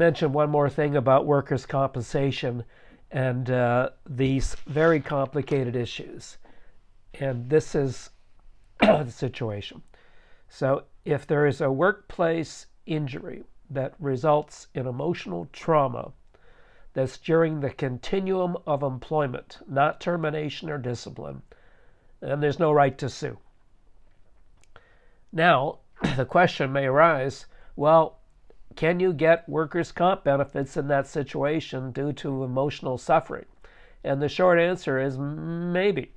Mention one more thing about workers' compensation and these very complicated issues. And this is the situation. So, if there is a workplace injury that results in emotional trauma that's during the continuum of employment, not termination or discipline, then there's no right to sue. Now, the question may arise, well, can you get workers' comp benefits in that situation due to emotional suffering? And the short answer is maybe.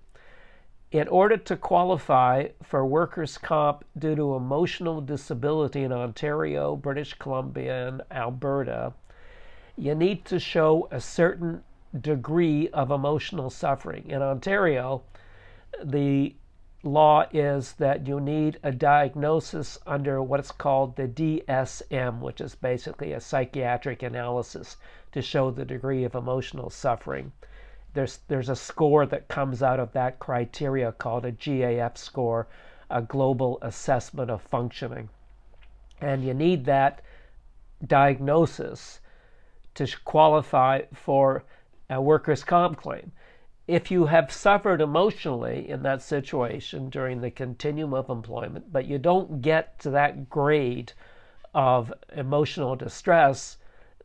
In order to qualify for workers' comp due to emotional disability in Ontario, British Columbia, and Alberta, you need to show a certain degree of emotional suffering. In Ontario, the law is that you need a diagnosis under what's called the DSM, which is basically a psychiatric analysis to show the degree of emotional suffering. There's a score that comes out of that criteria called a GAF score, a Global Assessment of Functioning. And you need that diagnosis to qualify for a workers' comp claim. If you have suffered emotionally in that situation during the continuum of employment, but you don't get to that grade of emotional distress,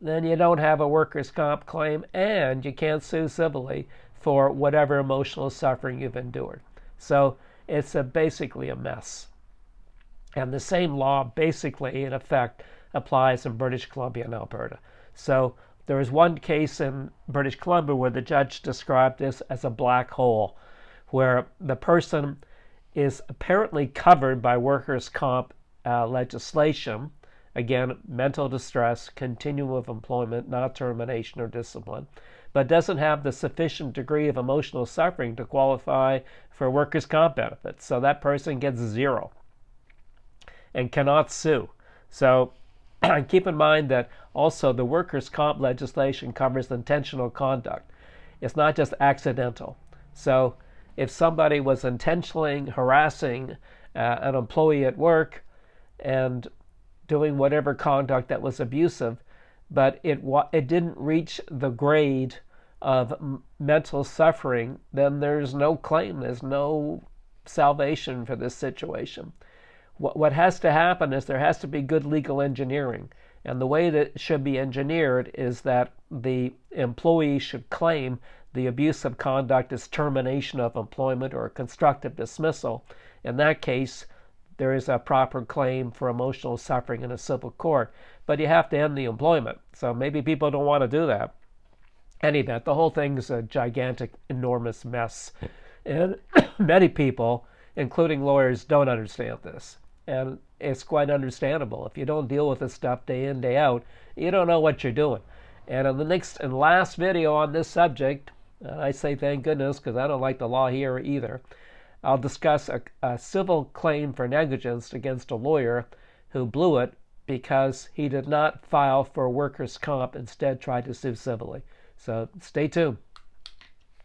then you don't have a workers' comp claim and you can't sue civilly for whatever emotional suffering you've endured. So it's basically a mess. And the same law basically, in effect, applies in British Columbia and Alberta. So there is one case in British Columbia where the judge described this as a black hole, where the person is apparently covered by workers' comp legislation. Again, mental distress, continuum of employment, not termination or discipline, but doesn't have the sufficient degree of emotional suffering to qualify for workers' comp benefits. So that person gets zero and cannot sue. So keep in mind that also the workers' comp legislation covers intentional conduct. It's not just accidental. So if somebody was intentionally harassing an employee at work and doing whatever conduct that was abusive, but it didn't reach the grade of mental suffering, then there's no claim, there's no salvation for this situation. What has to happen is there has to be good legal engineering. And the way that it should be engineered is that the employee should claim the abusive conduct is termination of employment or constructive dismissal. In that case, there is a proper claim for emotional suffering in a civil court. But you have to end the employment. So maybe people don't want to do that. Any event, the whole thing's a gigantic, enormous mess. And many people, including lawyers, don't understand this. And it's quite understandable. If you don't deal with this stuff day in, day out, you don't know what you're doing. And in the next and last video on this subject, and I say thank goodness because I don't like the law here either, I'll discuss a civil claim for negligence against a lawyer who blew it because he did not file for workers' comp, instead tried to sue civilly. So stay tuned.